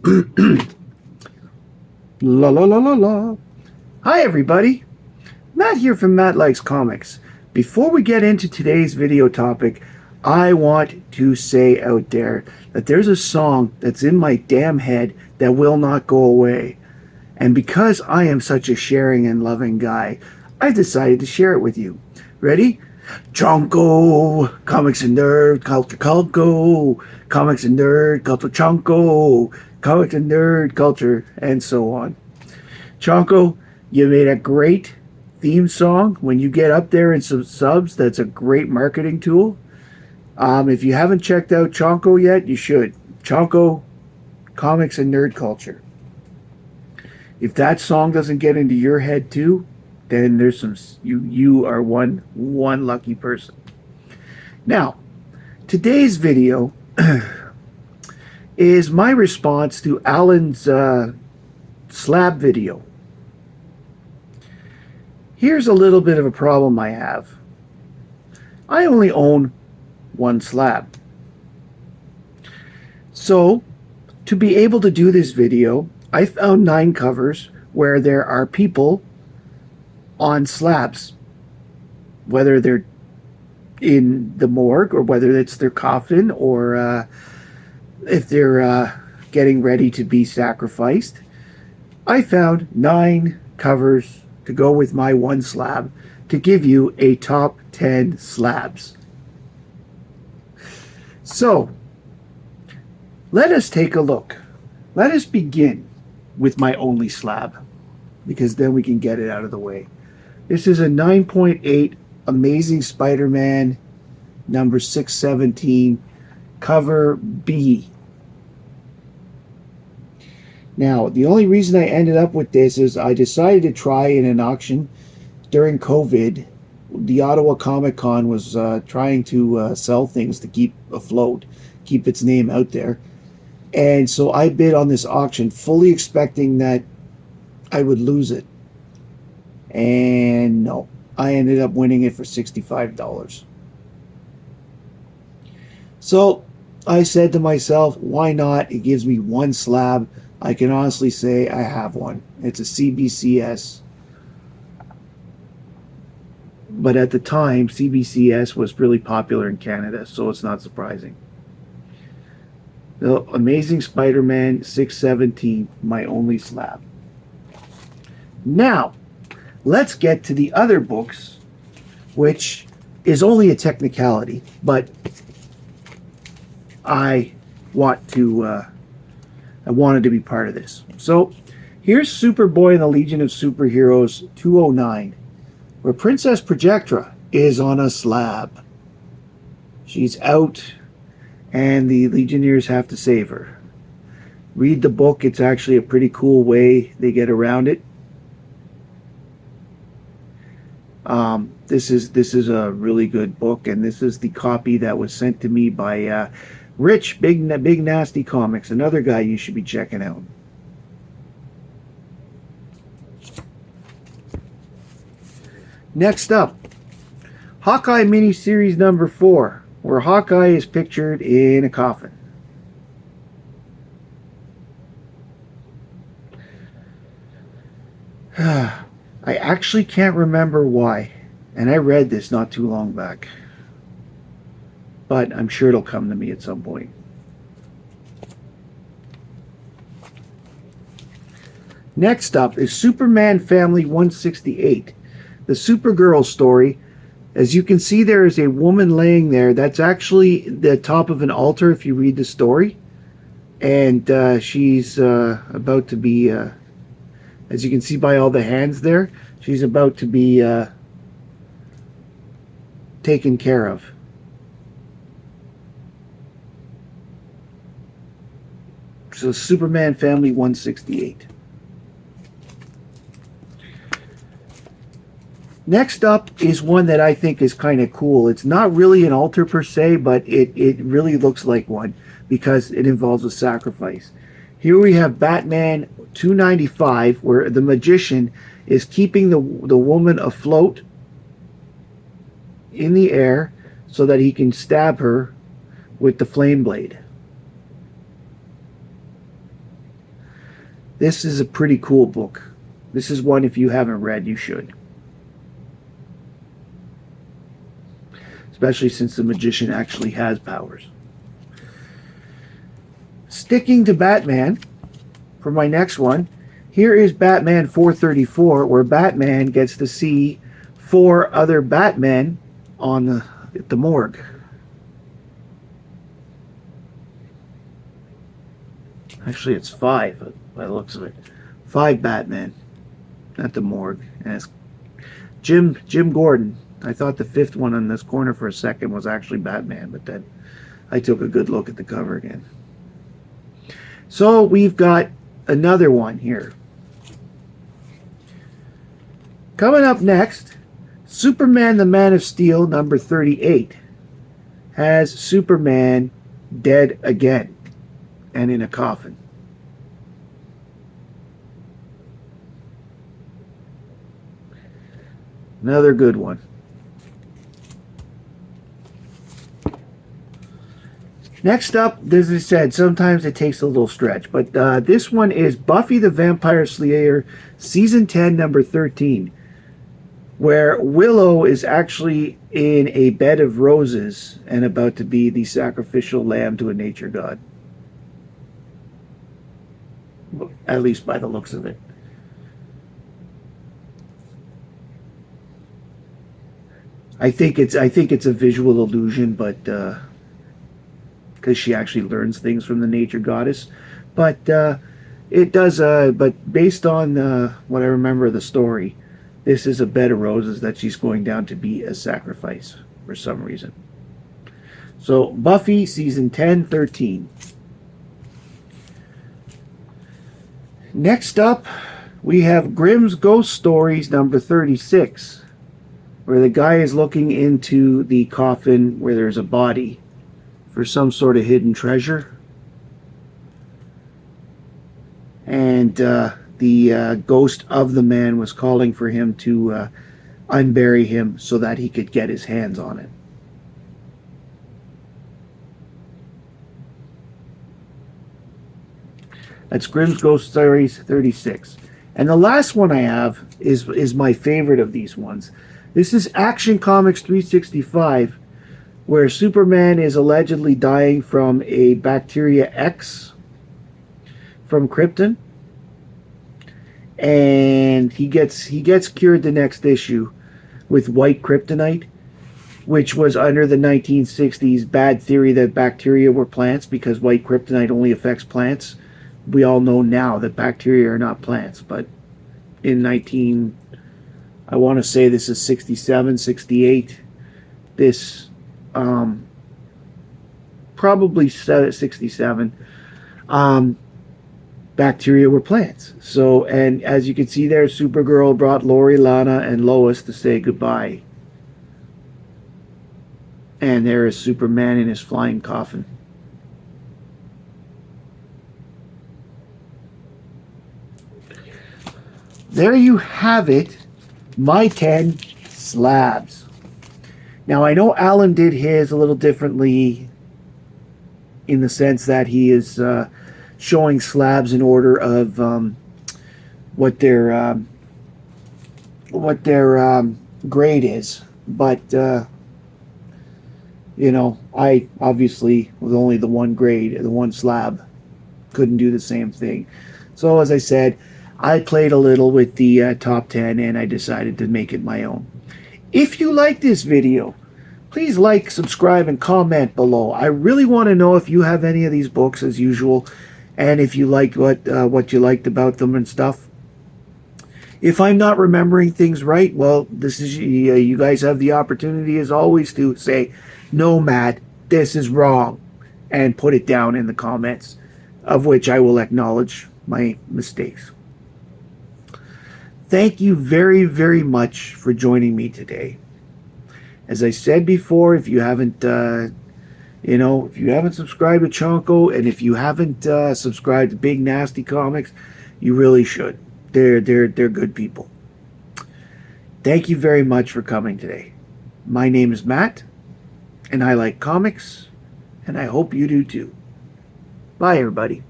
La la la la la. Hi everybody, Matt here from Matt Likes Comics. Before we get into today's video topic, I want to say out there that there's a song that's in my damn head that will not go away. And because I am such a sharing and loving guy, I decided to share it with you. Ready? Chonko, comics and nerd culture, Culco, comics and nerd culture, Chonko, comics and nerd culture, and so on. Chonko, you made a great theme song. When you get up there in some subs, that's a great marketing tool. If you haven't checked out Chonko yet, you should. Chonko, comics and nerd culture. If that song doesn't get into your head too, then there's some you are one lucky person. Now, today's video is my response to Allan's Slab video. Here's a little bit of a problem I have. I only own one slab. So, to be able to do this video, I found 9 covers where there are people on slabs, whether they're in the morgue or whether it's their coffin or if they're getting ready to be sacrificed. I found 9 covers to go with my one slab to give you a top 10 slabs. So, let us take a look. Let us begin with my only slab, because then we can get it out of the way. This is a 9.8 Amazing Spider-Man number 617, cover B. Now, the only reason I ended up with this is I decided to try in an auction during COVID. The Ottawa Comic Con was trying to sell things to keep afloat, keep its name out there. And so I bid on this auction fully expecting that I would lose it. And no, I ended up winning it for $65. So I said to myself, why not? It gives me one slab. I can honestly say I have one. It's a CBCS. But at the time, CBCS was really popular in Canada, so it's not surprising. The Amazing Spider-Man 617, my only slab. Now, let's get to the other books, which is only a technicality, but I wanted to be part of this. So, here's Superboy and the Legion of Superheroes 209, where Princess Projectra is on a slab. She's out, and the Legionnaires have to save her. Read the book. It's actually a pretty cool way they get around it. This is a really good book, and this is the copy that was sent to me by Rich Big Nasty Comics, another guy you should be checking out. Next up, Hawkeye miniseries number 4, where Hawkeye is pictured in a coffin. I actually can't remember why, and I read this not too long back, but I'm sure it'll come to me at some point. Next up is Superman Family 168, the Supergirl story. As you can see, there is a woman laying there. That's actually the top of an altar if you read the story. And she's about to be, as you can see by all the hands there, she's about to be taken care of. So Superman Family 168. Next up is one that I think is kind of cool. It's not really an altar per se, but it really looks like one because it involves a sacrifice. Here we have Batman 295, where the magician is keeping the woman afloat in the air so that he can stab her with the flame blade. This is a pretty cool book. This is one, if you haven't read, you should. Especially since the magician actually has powers. Sticking to Batman, for my next one, here is Batman 434, where Batman gets to see 4 other Batmen on the morgue. Actually, it's 5 by the looks of it. 5 Batmen at the morgue. And it's Jim Gordon. I thought the 5th one on this corner for a second was actually Batman, but then I took a good look at the cover again. So we've got another one here. Coming up next, Superman the Man of Steel number 38 has Superman dead again and in a coffin. Another good one. Next up, as I said, sometimes it takes a little stretch, but this one is Buffy the Vampire Slayer Season 10, number 13, where Willow is actually in a bed of roses and about to be the sacrificial lamb to a nature god. At least by the looks of it. I think it's a visual illusion, but because she actually learns things from the nature goddess, but it does. But based on what I remember of the story, this is a bed of roses that she's going down to be a sacrifice for some reason. So Buffy season 10, 13. Next up, we have Grimm's Ghost Stories number 36, where the guy is looking into the coffin where there's a body for some sort of hidden treasure. And the ghost of the man was calling for him to unbury him so that he could get his hands on it. That's Grimm's Ghost Stories 36. And the last one I have is my favorite of these ones. This is Action Comics 365, where Superman is allegedly dying from a bacteria X from Krypton. And he gets cured the next issue with white kryptonite, which was under the 1960s bad theory that bacteria were plants because white kryptonite only affects plants. We all know now that bacteria are not plants, but in I want to say this is 67, 68, this probably 67, bacteria were plants. So, and as you can see there, Supergirl brought Lori, Lana, and Lois to say goodbye. And there is Superman in his flying coffin. There you have it, my 10 slabs. Now, I know Allan did his a little differently in the sense that he is showing slabs in order of what their grade is. But, you know, I obviously, with only the one grade, the one slab, couldn't do the same thing. So, as I said, I played a little with the top 10 and I decided to make it my own. If you like this video, please like, subscribe, and comment below. I really want to know if you have any of these books as usual, and if you liked what you liked about them and stuff. If I'm not remembering things right, well, this is you guys have the opportunity as always to say, no, Matt, this is wrong, and put it down in the comments, of which I will acknowledge my mistakes. Thank you very, very much for joining me today. As I said before, if you haven't, if you haven't subscribed to Chonko, and if you haven't subscribed to Big Nasty Comics, you really should. They're good people. Thank you very much for coming today. My name is Matt, and I like comics, and I hope you do too. Bye, everybody.